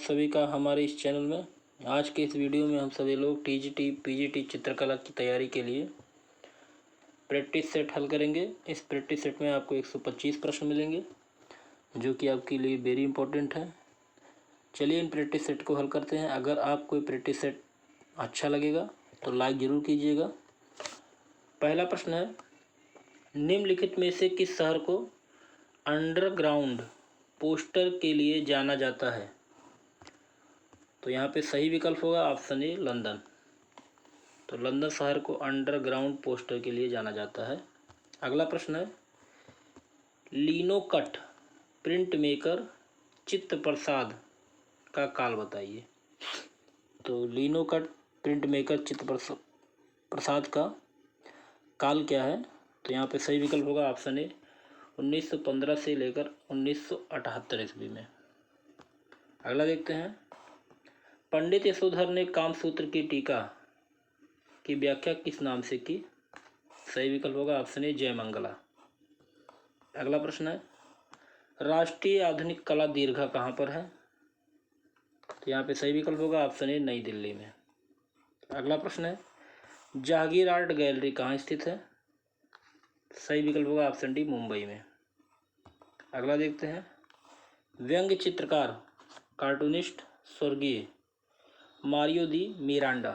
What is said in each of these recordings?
सभी का हमारे इस चैनल में। आज के इस वीडियो में हम सभी लोग टीजीटी पीजीटी चित्रकला की तैयारी के लिए प्रैक्टिस सेट हल करेंगे। इस प्रैक्टिस सेट में आपको 125 प्रश्न मिलेंगे जो कि आपके लिए वेरी इंपॉर्टेंट है। चलिए इन प्रैक्टिस सेट को हल करते हैं। अगर आपको प्रैक्टिस सेट अच्छा लगेगा तो लाइक ज़रूर कीजिएगा। पहला प्रश्न है, निम्नलिखित में से किस शहर को अंडरग्राउंड पोस्टर के लिए जाना जाता है? तो यहाँ पे सही विकल्प होगा ऑप्शन ए लंदन। तो लंदन शहर को अंडरग्राउंड पोस्टर के लिए जाना जाता है। अगला प्रश्न है, लिनोकट प्रिंट मेकर चित्त प्रसाद का काल बताइए। तो लिनोकट प्रिंट मेकर चित्त प्रसाद का काल क्या है? तो यहाँ पे सही विकल्प होगा ऑप्शन ए 1915 से लेकर 1978 ईस्वी में। अगला देखते हैं, पंडित यशोधर ने कामसूत्र की टीका की व्याख्या किस नाम से की? सही विकल्प होगा ऑप्शन ए जयमंगला। अगला प्रश्न है, राष्ट्रीय आधुनिक कला दीर्घा कहाँ पर है? तो यहाँ पे सही विकल्प होगा ऑप्शन ए नई दिल्ली में। अगला प्रश्न है, जहांगीर आर्ट गैलरी कहाँ स्थित है? सही विकल्प होगा ऑप्शन डी मुंबई में। अगला देखते हैं, व्यंग्य चित्रकार कार्टूनिस्ट स्वर्गीय मारियो दी मिरांडा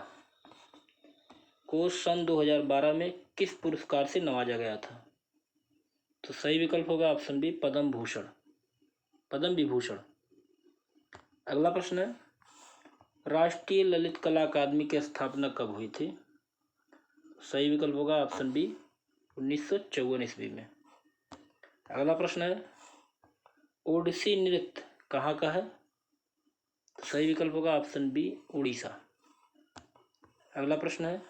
को सन 2012 में किस पुरस्कार से नवाजा गया था? तो सही विकल्प होगा ऑप्शन बी पद्म विभूषण। अगला प्रश्न है, राष्ट्रीय ललित कला अकादमी की स्थापना कब हुई थी? सही विकल्प होगा ऑप्शन बी 1954 ईस्वी में। अगला प्रश्न है, ओडिसी नृत्य कहाँ का है? सही विकल्प होगा ऑप्शन बी उड़ीसा। अगला प्रश्न है,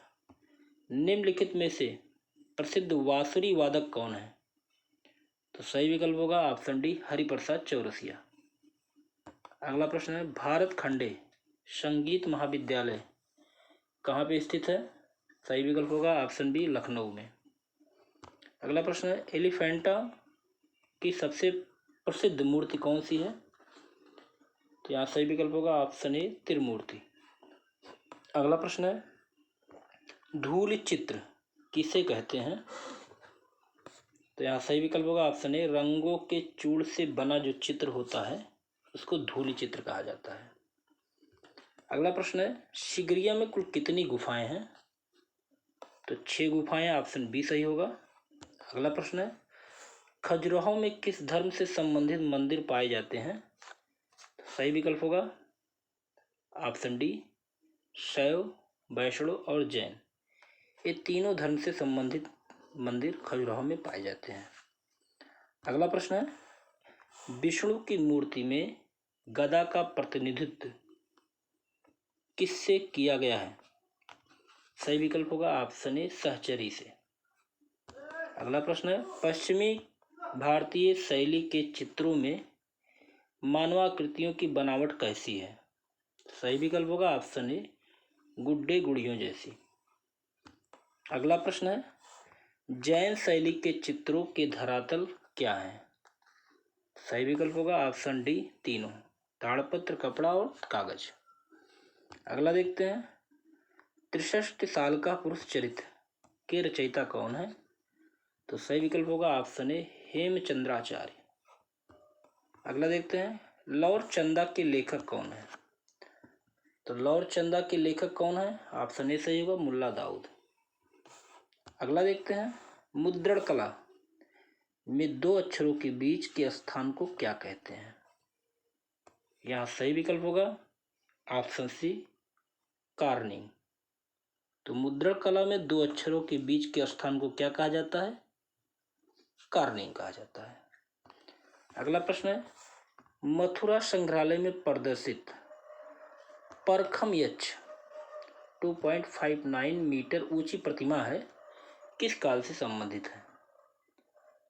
निम्नलिखित में से प्रसिद्ध बांसुरी वादक कौन है? तो सही विकल्प होगा ऑप्शन डी हरिप्रसाद चौरसिया। अगला प्रश्न है, भारत खंडे संगीत महाविद्यालय कहाँ पे स्थित है? सही विकल्प होगा ऑप्शन बी लखनऊ में। अगला प्रश्न है, एलिफेंटा की सबसे प्रसिद्ध मूर्ति कौन सी है? तो यहाँ सही विकल्प होगा ऑप्शन ए त्रिमूर्ति। अगला प्रश्न है, धूल चित्र किसे कहते हैं? तो यहाँ सही विकल्प होगा ऑप्शन ए रंगों के चूड़ से बना जो चित्र होता है उसको धूलि चित्र कहा जाता है। अगला प्रश्न है, सिगरिया में कुल कितनी गुफाएं हैं? तो 6 गुफाएं, ऑप्शन बी सही होगा। अगला प्रश्न है, खजुराहो में किस धर्म से संबंधित मंदिर पाए जाते हैं? तो सही विकल्प होगा ऑप्शन डी शैव, वैष्णव और जैन। ये तीनों धर्म से संबंधित मंदिर खजुराहो में पाए जाते हैं। अगला प्रश्न है, विष्णु की मूर्ति में गदा का प्रतिनिधित्व किससे किया गया है? सही विकल्प होगा ऑप्शन ए सहचरी से। अगला प्रश्न है, पश्चिमी भारतीय शैली के चित्रों में मानवाकृतियों की बनावट कैसी है? सही विकल्प होगा ऑप्शन ए गुड्डे गुड़ियों जैसी। अगला प्रश्न है, जैन शैली के चित्रों के धरातल क्या हैं? सही विकल्प होगा ऑप्शन डी तीनों, ताड़पत्र, कपड़ा और कागज। अगला देखते हैं, 63 साल का पुरुष चरित्र के रचयिता कौन है? तो सही विकल्प होगा ऑप्शन ए हेमचंद्राचार्य। अगला देखते हैं, लौर चंदा के लेखक कौन है? तो लौर चंदा के लेखक कौन है? ऑप्शन ए सही होगा मुल्ला दाऊद। अगला देखते हैं, मुद्रण कला में 2 अक्षरों के बीच के स्थान को क्या कहते हैं? यहाँ सही विकल्प होगा ऑप्शन सी कार्निंग। तो मुद्रण कला में 2 अक्षरों के बीच के स्थान को क्या कहा जाता है? कार्निंग कहा जाता है। अगला प्रश्न है, मथुरा संग्रहालय में प्रदर्शित परखम यक्ष 2.59 मीटर ऊंची प्रतिमा है किस काल से संबंधित है?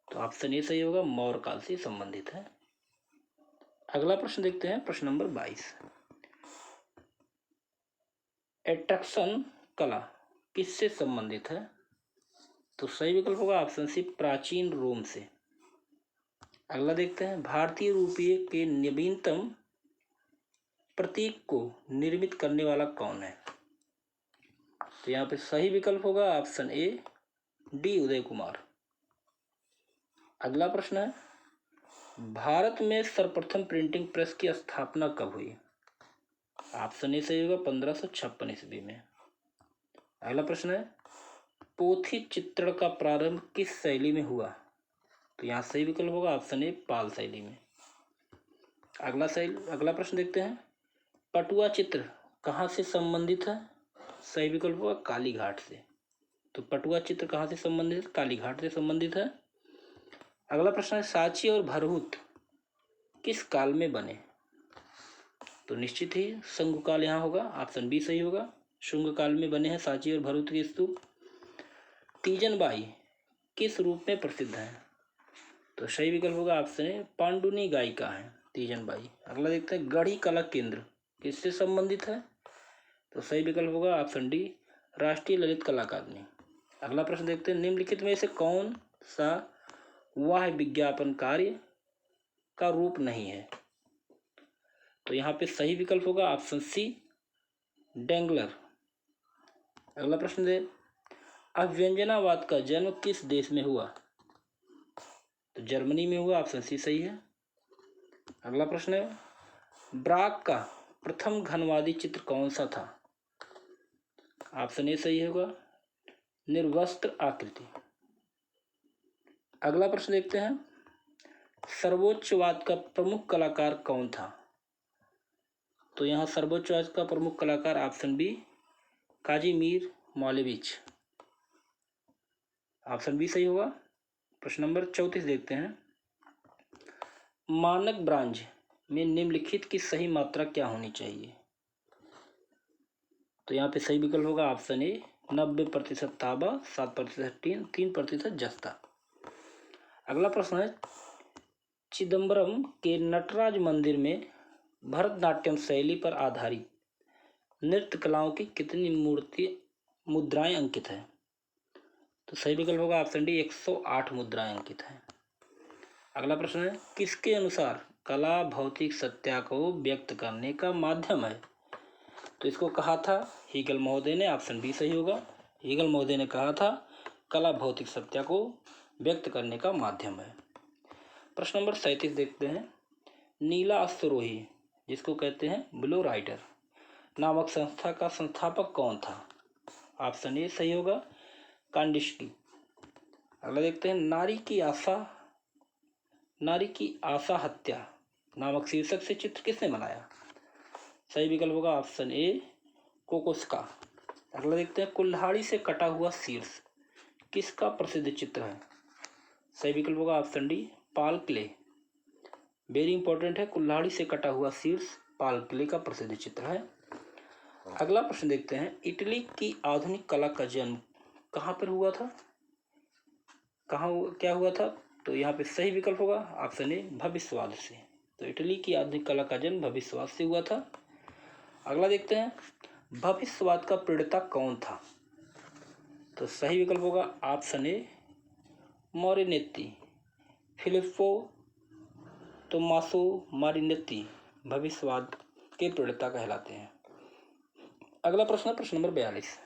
तो ऑप्शन ए सही होगा मौर्य काल से संबंधित है। अगला प्रश्न देखते हैं, प्रश्न नंबर 22, एट्रैक्शन कला किससे संबंधित है? तो सही विकल्प होगा ऑप्शन सी प्राचीन रोम से। अगला देखते हैं, भारतीय रुपये के नवीनतम प्रतीक को निर्मित करने वाला कौन है? तो यहाँ पे सही विकल्प होगा option A D Uday Kumar. अगला प्रश्न है, भारत में सर्वप्रथम प्रिंटिंग प्रेस की स्थापना कब हुई? ऑप्शन ए सही होगा 1556 ईस्वी में। अगला प्रश्न है, पोथी चित्रण का प्रारंभ किस शैली में हुआ? तो यहाँ सही विकल्प होगा ऑप्शन ए पाल शैली में। अगला प्रश्न देखते हैं, पटुआ चित्र कहाँ से संबंधित है? सही विकल्प होगा काली घाट से। तो पटुआ चित्र कहाँ से संबंधित है? काली घाट से संबंधित है। अगला प्रश्न है, सांची और भरहुत किस काल में बने? तो निश्चित ही शुंग काल यहाँ होगा, ऑप्शन बी सही होगा। शुंग काल में बने हैं सांची और भरहुत के स्तूप। तीजनबाई किस रूप में प्रसिद्ध है? तो सही विकल्प होगा ऑप्शन ए पांडुनी गायिका है तीजनबाई। अगला देखते हैं, गढ़ी कला केंद्र किससे संबंधित है? तो सही विकल्प होगा ऑप्शन डी राष्ट्रीय ललित कला अकादमी। अगला प्रश्न देखते हैं, निम्नलिखित में से कौन सा वह विज्ञापन कार्य का रूप नहीं है? तो यहाँ पे सही विकल्प होगा ऑप्शन सी डेंगलर। अगला प्रश्न दे, अव्यंजनावाद का जन्म किस देश में हुआ? तो जर्मनी में हुआ, ऑप्शन सी सही है। अगला प्रश्न है, ब्राक का प्रथम घनवादी चित्र कौन सा था? ऑप्शन ए सही होगा निर्वस्त्र आकृति। अगला प्रश्न देखते हैं, सर्वोच्चवाद का प्रमुख कलाकार कौन था? तो यहाँ सर्वोच्चवाद का प्रमुख कलाकार ऑप्शन बी काजीमीर मौलेविच। ऑप्शन बी सही होगा। प्रश्न नंबर 34 देखते हैं, मानक ब्रांज में निम्नलिखित की सही मात्रा क्या होनी चाहिए? तो यहाँ पे सही विकल्प होगा ऑप्शन ए 90% तांबा, 7% टीन, 3% जस्ता। अगला प्रश्न है, चिदम्बरम के नटराज मंदिर में भरतनाट्यम शैली पर आधारित नृत्य कलाओं की कितनी मुद्राएं अंकित है? तो सही विकल्प होगा ऑप्शन डी 108 मुद्राएं अंकित है। अगला प्रश्न है, किसके अनुसार कला भौतिक सत्य को व्यक्त करने का माध्यम है? तो इसको कहा था हीगल महोदय ने, ऑप्शन बी सही होगा। हीगल महोदय ने कहा था कला भौतिक सत्य को व्यक्त करने का माध्यम है। प्रश्न नंबर 37 देखते हैं, नीला अश्वरोही जिसको कहते हैं ब्लू राइडर नामक संस्था का संस्थापक कौन था? ऑप्शन ए सही होगा कांडिस्की। अगला देखते हैं, नारी की आशा हत्या नामक शीर्षक से चित्र किसने बनाया? सही विकल्प होगा ऑप्शन ए कोकोस्का। अगला देखते हैं, कुल्हाड़ी से कटा हुआ शीर्ष किसका प्रसिद्ध चित्र है? सही विकल्प होगा ऑप्शन डी पाल क्ले। वेरी इंपॉर्टेंट है, कुल्हाड़ी से कटा हुआ शीर्ष पाल क्ले का प्रसिद्ध चित्र है। अगला प्रश्न देखते हैं, इटली की आधुनिक कला का जन्म कहाँ पर हुआ था? क्या हुआ था? तो यहाँ पे सही विकल्प होगा ऑप्शन ए भविष्यवाद से। तो इटली की आधुनिक कला का जन्म भविष्यवाद से हुआ था। अगला देखते हैं, भविष्यवाद का प्रणेता कौन था? तो सही विकल्प होगा ऑप्शन ए मोरिनेत्ती। फिलिप्पो तोमासो मोरिनेत्ती भविष्यवाद के प्रणेता कहलाते हैं। अगला प्रश्न नंबर 42,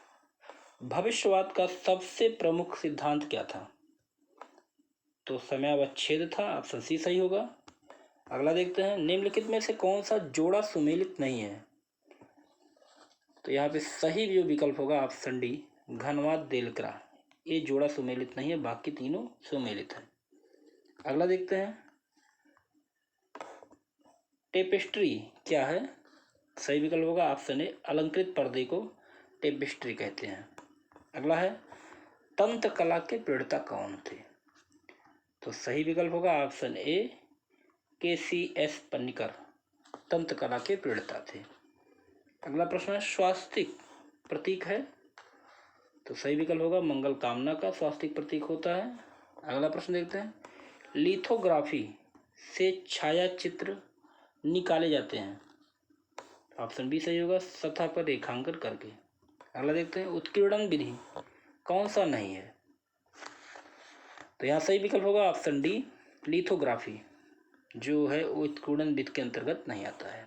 भविष्यवाद का सबसे प्रमुख सिद्धांत क्या था? तो समयावच्छेद था, ऑप्शन सी सही होगा। अगला देखते हैं, निम्नलिखित में से कौन सा जोड़ा सुमेलित नहीं है? तो यहाँ पे सही जो विकल्प होगा ऑप्शन डी घनवाद देलकरा। ये जोड़ा सुमेलित नहीं है, बाकी तीनों सुमेलित है। अगला देखते हैं, टेपेस्ट्री क्या है? सही विकल्प होगा ऑप्शन ए अलंकृत पर्दे को टेपेस्ट्री कहते हैं। अगला है, तंत्र कला के प्रणेता कौन थे? तो सही विकल्प होगा ऑप्शन ए KCS पन्निकर तंत्र कला के प्रणेता थे। अगला प्रश्न है, स्वास्तिक प्रतीक है? तो सही विकल्प होगा मंगल कामना का स्वास्तिक प्रतीक होता है। अगला प्रश्न देखते हैं, लिथोग्राफी से छाया चित्र निकाले जाते हैं? ऑप्शन बी सही होगा सतह पर रेखांकन करके। अगला देखते हैं, उत्कीर्णन विधि कौन सा नहीं है? तो यहाँ सही विकल्प होगा ऑप्शन डी लिथोग्राफी जो है वो उत्कीर्णन विधि के अंतर्गत नहीं आता है।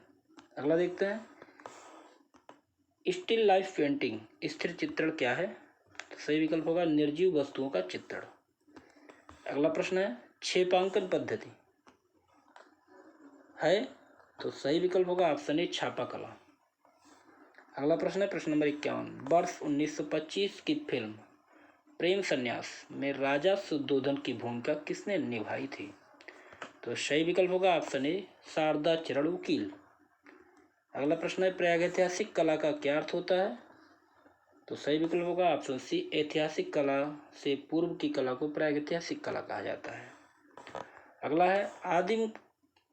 अगला देखते हैं, स्टिल लाइफ पेंटिंग स्थिर चित्रण क्या है? तो सही विकल्प होगा निर्जीव वस्तुओं का चित्रण। अगला प्रश्न है, छेपांकन पद्धति है? तो सही विकल्प होगा ऑप्शन ए छापा कला। अगला प्रश्न है प्रश्न नंबर 51, वर्ष 1925 की फिल्म प्रेम संन्यास में राजा शुद्धोधन की भूमिका किसने निभाई थी? तो सही विकल्प होगा ऑप्शन ए शारदा चरण वकील। अगला प्रश्न है, प्रागैतिहासिक कला का क्या अर्थ होता है? तो सही विकल्प होगा ऑप्शन सी ऐतिहासिक कला से पूर्व की कला को प्रागैतिहासिक कला कहा जाता है। अगला है, आदिम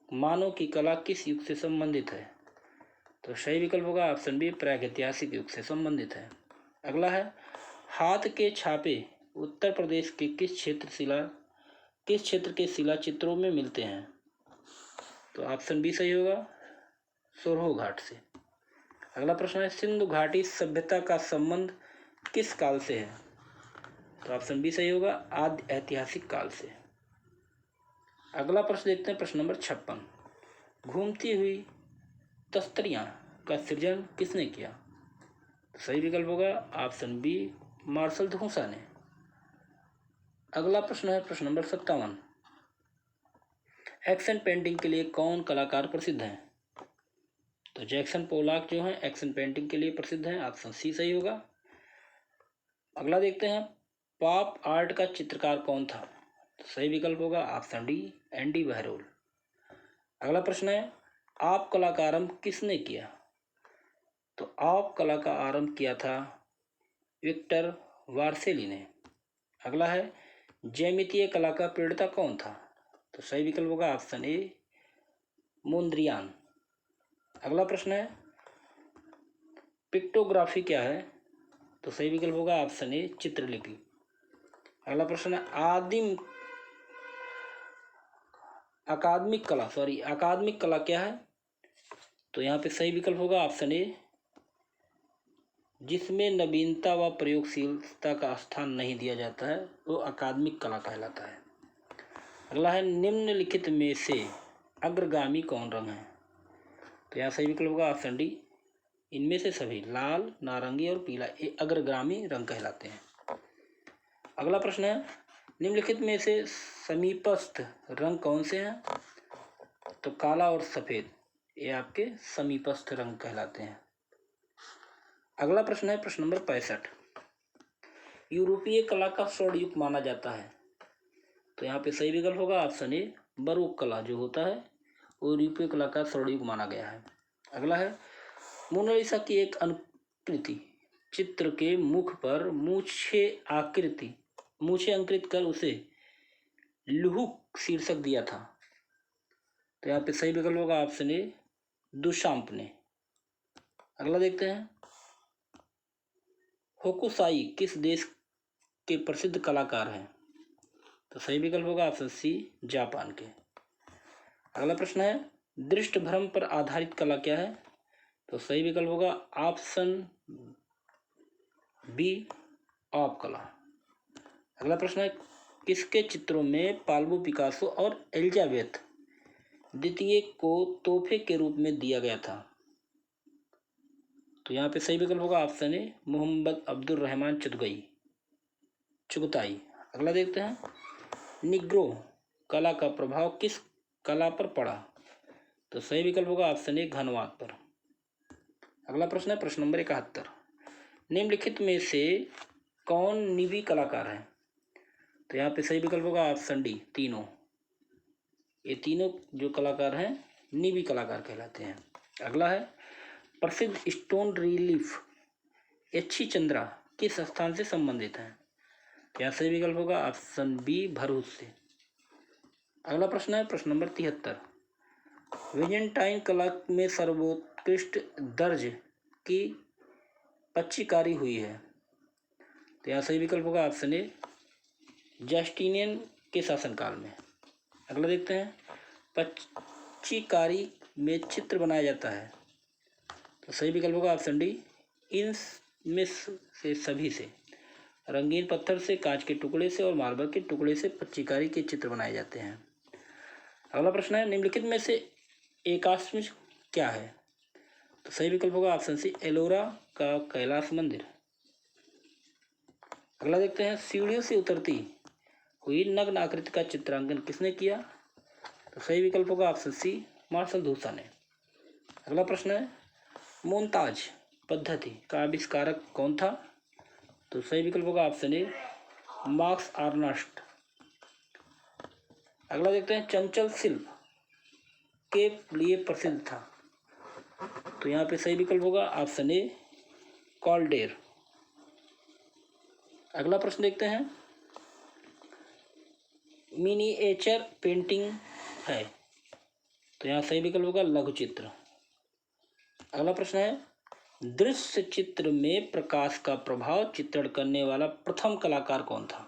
मानव की कला किस युग से संबंधित है? तो सही विकल्प होगा ऑप्शन बी प्रागैतिहासिक युग से संबंधित है। अगला है, हाथ के छापे उत्तर प्रदेश के किस क्षेत्र के शिला चित्रों में मिलते हैं? तो ऑप्शन बी सही होगा सोरहो घाट से। अगला प्रश्न है, सिंधु घाटी सभ्यता का संबंध किस काल से है? तो ऑप्शन बी सही होगा आदि ऐतिहासिक काल से। अगला प्रश्न देखते हैं प्रश्न नंबर 56, घूमती हुई तस्तरियां का सृजन किसने किया? सही विकल्प होगा ऑप्शन बी मार्शल धूसा ने। अगला प्रश्न है प्रश्न नंबर 57, एक्शन पेंटिंग के लिए कौन कलाकार प्रसिद्ध हैं? तो जैक्सन पोलाक जो है एक्शन पेंटिंग के लिए प्रसिद्ध हैं, ऑप्शन सी सही होगा। अगला देखते हैं, पॉप आर्ट का चित्रकार कौन था? तो सही विकल्प होगा ऑप्शन डी एंडी वॉरहोल। अगला प्रश्न है, आप कला का आरंभ किसने किया? तो आप कला का आरंभ किया था विक्टर वार्सेली ने। अगला है, ज्यामितीय कला का प्रणेता कौन था? तो सही विकल्प होगा ऑप्शन ए मोन्द्रियान। अगला प्रश्न है, पिक्टोग्राफी क्या है? तो सही विकल्प होगा ऑप्शन ए चित्रलिपि। अगला प्रश्न है, अकादमिक कला क्या है? तो यहाँ पे सही विकल्प होगा ऑप्शन ए जिसमें नवीनता व प्रयोगशीलता का स्थान नहीं दिया जाता है वो अकादमिक कला कहलाता है। अगला है, निम्नलिखित में से अग्रगामी कौन रंग है? तो यहाँ सही विकल्प होगा ऑप्शन डी इनमें से सभी लाल, नारंगी और पीला ये अग्रगामी रंग कहलाते हैं। अगला प्रश्न है, निम्नलिखित में से समीपस्थ रंग कौन से हैं? तो काला और सफ़ेद ये आपके समीपस्थ रंग कहलाते हैं। अगला प्रश्न है प्रश्न नंबर 65, यूरोपीय कला का स्वर्ण युग माना जाता है। तो यहाँ पे सही विकल्प होगा ऑप्शन ए बरोक कला जो होता है वो यूरोपीय कला का स्वर्ण युग माना गया है। अगला है, मोनालिसा की एक अनुकृति चित्र के मुख पर मूछे अंकित कर उसे लुहुक शीर्षक दिया था। तो यहाँ पे सही विकल्प होगा ऑप्शन ए दुशांप ने। अगला देखते हैं, होकुसाई किस देश के प्रसिद्ध कलाकार हैं? तो सही विकल्प होगा ऑप्शन सी जापान के। अगला प्रश्न है, दृष्ट भ्रम पर आधारित कला क्या है? तो सही विकल्प होगा ऑप्शन बी ऑप कला। अगला प्रश्न है, किसके चित्रों में पाब्लो पिकासो और एलिजाबेथ द्वितीय को तोहफे के रूप में दिया गया था? तो यहाँ पे सही विकल्प होगा ऑप्शन ए मोहम्मद अब्दुल रहमान चुगताई। अगला देखते हैं, निग्रो कला का प्रभाव किस कला पर पड़ा? तो सही विकल्प होगा ऑप्शन ए घनवाद पर। अगला प्रश्न है प्रश्न नंबर 71, निम्नलिखित में से कौन निबी कलाकार है? तो यहाँ पे सही विकल्प होगा ऑप्शन डी तीनों। ये तीनों जो कलाकार हैं निबी कलाकार कहलाते हैं। अगला है, प्रसिद्ध स्टोन रिलीफ एच्छी चंद्रा किस स्थान से संबंधित है? यहाँ सही विकल्प होगा ऑप्शन बी भरूच से। अगला प्रश्न है प्रश्न नंबर 73, विजेंटाइन कला में सर्वोत्कृष्ट दर्ज की पच्चीकारी हुई है। तो यहाँ सही विकल्प होगा ऑप्शन ए जस्टिनियन के शासनकाल में। अगला देखते हैं, पच्चीकारी में चित्र बनाया जाता है। तो सही विकल्प होगा ऑप्शन डी इनमें से सभी से, रंगीन पत्थर से, कांच के टुकड़े से और मार्बल के टुकड़े से पच्चीकारी के चित्र बनाए जाते हैं। अगला प्रश्न है, निम्नलिखित में से एकाश्म क्या है? सही विकल्प होगा ऑप्शन सी एलोरा का कैलाश मंदिर। अगला देखते हैं, सीढ़ियों से उतरती हुई नग्न आकृति का चित्रांकन किसने किया? तो सही विकल्प होगा ऑप्शन सी मार्शल धूसा ने। अगला प्रश्न है, मोन्ताज पद्धति का आविष्कारक कौन था? तो सही विकल्प होगा ऑप्शन ए मार्क्स आर्नस्ट। अगला देखते हैं, चंचल शिल्प के लिए प्रसिद्ध था? तो यहाँ पे सही विकल्प होगा ऑप्शन ए कॉल्डेर। अगला प्रश्न देखते हैं, मिनिएचर पेंटिंग है? तो यहाँ सही विकल्प होगा लघु चित्र। अगला प्रश्न है, दृश्य चित्र में प्रकाश का प्रभाव चित्रण करने वाला प्रथम कलाकार कौन था?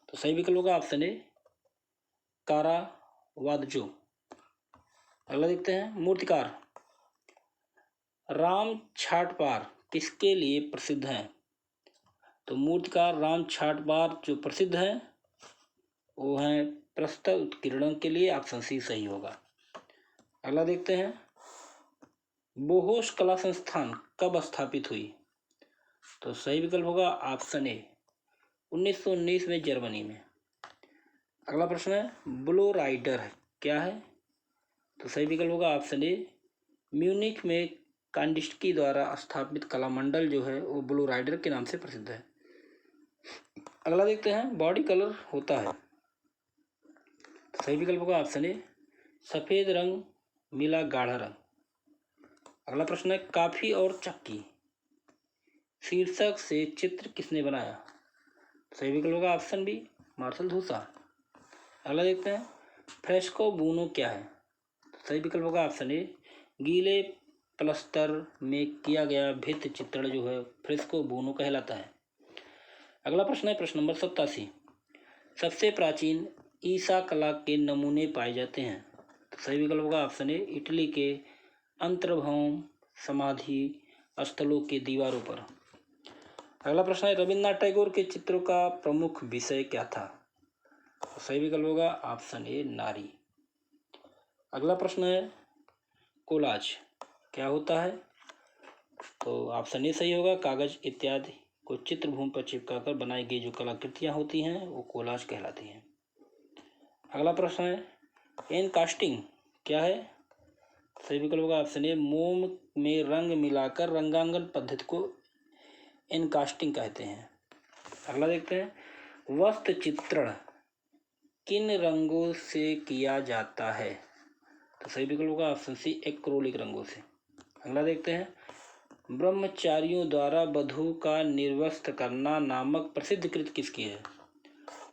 तो सही विकल्प होगा ऑप्शन ए कारावागजो। अगला देखते हैं, मूर्तिकार राम छाटपार किसके लिए प्रसिद्ध हैं? तो मूर्तिकार राम छाटपार जो प्रसिद्ध है वो हैं प्रस्तुत उत्कीर्णन के लिए। ऑप्शन सी सही होगा। अगला देखते हैं, बोहोस कला संस्थान कब स्थापित हुई? तो सही विकल्प होगा ऑप्शन ए 1919 में जर्मनी में। अगला प्रश्न है, ब्लो राइडर क्या है? तो सही विकल्प होगा ऑप्शन ए म्यूनिख में कांडिस्की द्वारा स्थापित कला मंडल जो है वो ब्लो राइडर के नाम से प्रसिद्ध है। अगला देखते हैं, बॉडी कलर होता है? सही विकल्प होगा ऑप्शन ए सफेद रंग मिला गाढ़ा रंग। अगला प्रश्न है, काफी और चक्की शीर्षक से चित्र किसने बनाया? सही विकल्प होगा ऑप्शन बी मार्शल धूसा। अगला देखते हैं, फ्रेस्को बूनो क्या है? सही विकल्प होगा ऑप्शन ए गीले प्लस्तर में किया गया भित्ति चित्रण जो है फ्रेस्को बूनो कहलाता है। अगला प्रश्न है, प्रश्न नंबर 87, सबसे प्राचीन ईसा कला के नमूने पाए जाते हैं? तो सही विकल्प होगा ऑप्शन ए इटली के अंतर्भौम समाधि स्थलों के दीवारों पर। अगला प्रश्न है, रविन्द्रनाथ टैगोर के चित्रों का प्रमुख विषय क्या था? तो सही विकल्प होगा ऑप्शन ए नारी। अगला प्रश्न है, कोलाज क्या होता है? तो ऑप्शन ए सही होगा, कागज इत्यादि को चित्रभूमि पर चिपकाकर बनाई गई जो कलाकृतियां होती हैं वो कोलाज कहलाती हैं। अगला प्रश्न है, एनकास्टिंग क्या है? सही विकल्प होगा ऑप्शन ए मोम में रंग मिलाकर रंगांकन पद्धति को एनकास्टिंग कहते हैं। अगला देखते हैं, वस्त्र चित्रण किन रंगों से किया जाता है? तो सही विकल्प होगा ऑप्शन सी एक्रोलिक रंगों से। अगला देखते हैं, ब्रह्मचारियों द्वारा वधू का निर्वस्त्र करना नामक प्रसिद्ध कृति किसकी है?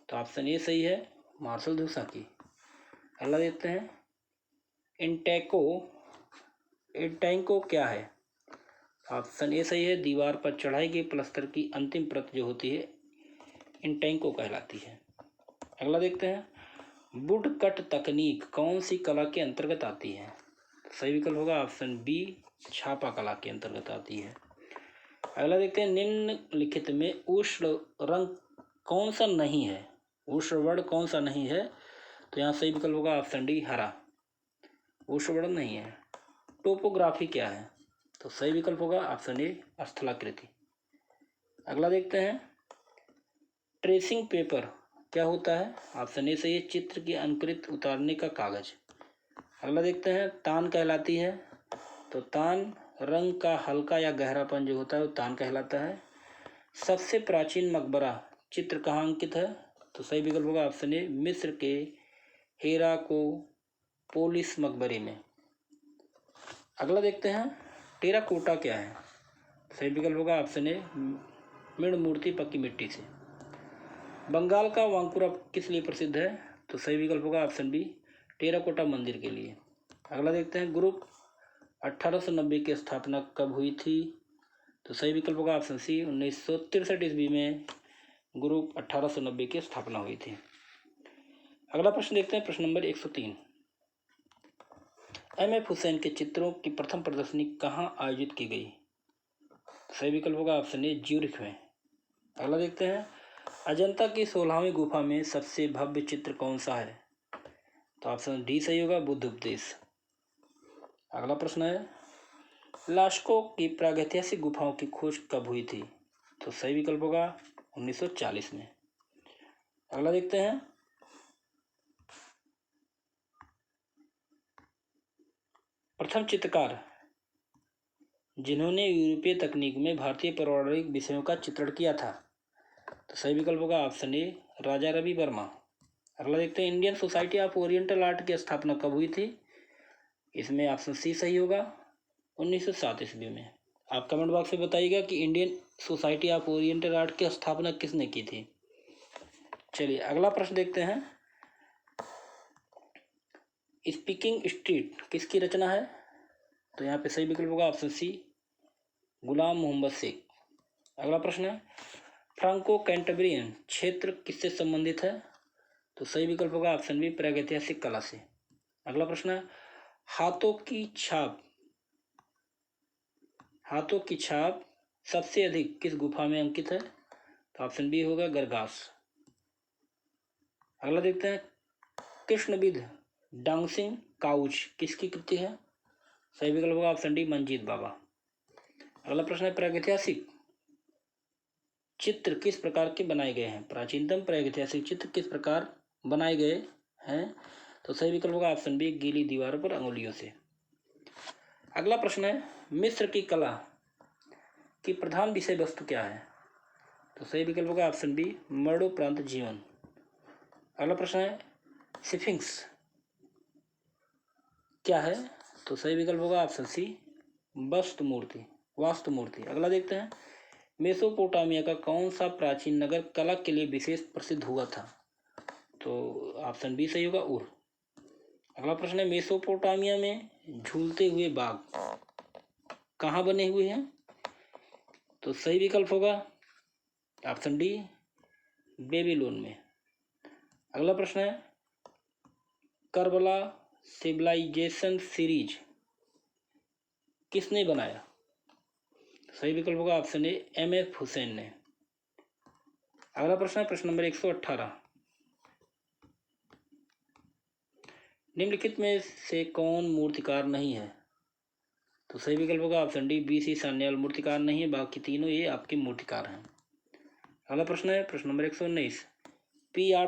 तो ऑप्शन ए सही है मार्शल धूसा की। अगला देखते हैं, इंटैंको क्या है? ऑप्शन ए सही है, दीवार पर चढ़ाई गई प्लस्तर की अंतिम परत जो होती है इंटैंको कहलाती है। अगला देखते हैं, वुड कट तकनीक कौन सी कला के अंतर्गत आती है? सही विकल्प होगा ऑप्शन बी छापा कला के अंतर्गत आती है। अगला देखते हैं, निम्नलिखित में उष्ण रंग कौन सा नहीं है? उष्ण वर्ण कौन सा नहीं है? तो यहाँ सही विकल्प होगा ऑप्शन डी हरा, उष्ण वर्ण नहीं है। टोपोग्राफी क्या है? तो सही विकल्प होगा ऑप्शन ए स्थलाकृति। अगला देखते हैं, ट्रेसिंग पेपर क्या होता है? ऑप्शन ए सही है, चित्र की अंकुरित उतारने का कागज। अगला देखते हैं, तान कहलाती है? तो तान रंग का हल्का या गहरापन जो होता है वो तान कहलाता है। सबसे प्राचीन मकबरा चित्र कहाँ अंकित है? तो सही विकल्प होगा ऑप्शन ए मिस्र के हेराकोपोलिस मकबरे में। अगला देखते हैं, टेराकोटा क्या है? सही विकल्प होगा ऑप्शन ए मृण मूर्ति पक्की मिट्टी से। बंगाल का वांकुरा किस लिए प्रसिद्ध है? तो सही विकल्प होगा ऑप्शन बी टेराकोटा मंदिर के लिए। अगला देखते हैं, ग्रुप 1890 की स्थापना कब हुई थी? तो सही विकल्प होगा ऑप्शन सी 1963 ईस्वी में ग्रुप 1890 की स्थापना हुई थी। अगला प्रश्न देखते हैं, प्रश्न नंबर 103, एम.एफ. हुसैन के चित्रों की प्रथम प्रदर्शनी कहाँ आयोजित की गई? सही विकल्प होगा ऑप्शन ए ज्यूरिख में। अगला देखते हैं, अजंता की 16वीं गुफा में सबसे भव्य चित्र कौन सा है? तो ऑप्शन डी सही होगा बुद्ध उपदेश। अगला प्रश्न है, लास्को की प्रागैतिहासिक गुफाओं की खोज कब हुई थी? तो सही विकल्प होगा 1940 में। अगला देखते हैं। प्रथम चित्रकार जिन्होंने यूरोपीय तकनीक में भारतीय पौराणिक विषयों का चित्रण किया था। तो सही विकल्प होगा ऑप्शन ए राजा रवि वर्मा। अगला देखते हैं। Indian society of oriental art की स्थापना कब हुई थी? इसमें ऑप्शन सी सही होगा 1907 ईस्वी में। आप कमेंट बॉक्स में बताइएगा कि Indian society of oriental art की स्थापना किसने की थी। चलिए अगला प्रश्न देखते हैं। स्पीकिंग स्ट्रीट किसकी रचना है? तो यहाँ पे सही विकल्प होगा ऑप्शन सी गुलाम मोहम्मद शेख। अगला प्रश्न है। फ्रांको कैंटब्रियन क्षेत्र किससे संबंधित है? तो सही विकल्प होगा ऑप्शन बी प्रागैतिहासिक कला से। अगला प्रश्न है। हाथों की छाप सबसे अधिक किस गुफा में अंकित है? तो ऑप्शन बी होगा गरगास। अगला देखते हैं। कृष्णविद डांसिंग काउच किसकी कृति है? सही विकल्प होगा ऑप्शन डी मंजीत बाबा। अगला प्रश्न है। प्रागैतिहासिक चित्र किस प्रकार के बनाए गए हैं? प्राचीनतम प्रागैतिहासिक चित्र किस प्रकार बनाए गए हैं? तो सही विकल्प होगा ऑप्शन बी गीली दीवारों पर अंगुलियों से। अगला प्रश्न है। मिस्र की कला की प्रधान विषय वस्तु क्या है? तो सही विकल्प होगा ऑप्शन बी मरणोपरांत जीवन। अगला प्रश्न है। स्फिंक्स क्या है? तो सही विकल्प होगा ऑप्शन सी वास्तु मूर्ति। अगला देखते हैं। मेसोपोटामिया का कौन सा प्राचीन नगर कला के लिए विशेष प्रसिद्ध हुआ था? तो ऑप्शन बी सही होगा उर। अगला प्रश्न है। मेसोपोटामिया में झूलते हुए बाग कहाँ बने हुए हैं? तो सही विकल्प होगा ऑप्शन डी बेबीलोन में। अगला प्रश्न है। करबला सिविलाइजेशन सीरीज किसने बनाया? सही विकल्प होगा ऑप्शन ए MF हुसैन ने। अगला प्रश्न है। प्रश्न नंबर 118। निम्नलिखित में से कौन मूर्तिकार नहीं है? तो सही विकल्प होगा ऑप्शन डी BC सान्याल मूर्तिकार नहीं है, बाकी तीनों ये आपके मूर्तिकार हैं। अगला प्रश्न है। प्रश्न नंबर 119। PR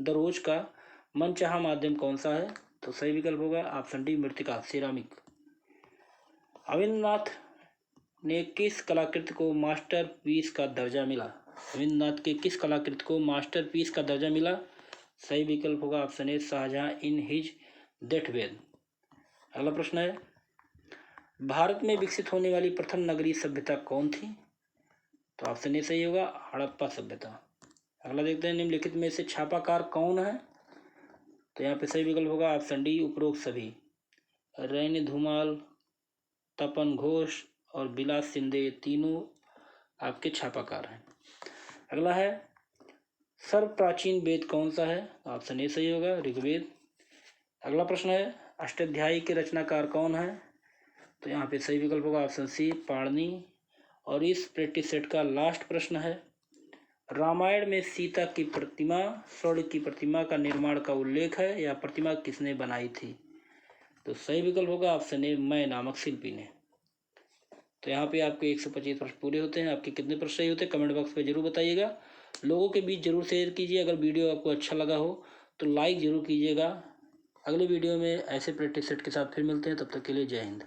दरोज का मनचाहा माध्यम कौन सा है? तो सही विकल्प होगा ऑप्शन डी मृत्तिका सिरामिक। अविंद्रनाथ ने किस कलाकृति को मास्टरपीस का दर्जा मिला? अविंद्रनाथ के किस कलाकृति को मास्टरपीस का दर्जा मिला? सही विकल्प होगा option A Shahjahan in his deathbed. अगला प्रश्न है। भारत में विकसित होने वाली प्रथम नगरीय सभ्यता कौन थी? तो ऑप्शन ए सही होगा हड़प्पा सभ्यता। अगला देखते हैं। निम्नलिखित में से छापाकार कौन है? तो यहाँ पे सही विकल्प होगा ऑप्शन डी उपरोक्त सभी। रैनी धुमाल, तपन घोष और विलास शिंदे तीनों आपके छापाकार हैं। अगला है। सर्व प्राचीन वेद कौन सा है? ऑप्शन ए सही होगा ऋग्वेद। अगला प्रश्न है। अष्टाध्यायी के रचनाकार कौन है? तो यहाँ पे सही विकल्प होगा ऑप्शन सी पाणिनि। और इस प्रैक्टिस सेट का लास्ट प्रश्न है। रामायण में सीता की प्रतिमा स्वर्ण की प्रतिमा का निर्माण का उल्लेख है, यह प्रतिमा किसने बनाई थी? तो सही विकल्प होगा ऑप्शन ए मैं नामक शिल्पी ने। तो यहाँ पे आपके 125 प्रश्न पूरे होते हैं। आपके कितने प्रश्न सही होते हैं कमेंट बॉक्स में जरूर बताइएगा। लोगों के बीच जरूर शेयर कीजिए। अगर वीडियो आपको अच्छा लगा हो तो लाइक जरूर कीजिएगा। अगले वीडियो में ऐसे प्रैक्टिस सेट के साथ फिर मिलते हैं। तब तक के लिए जय हिंद।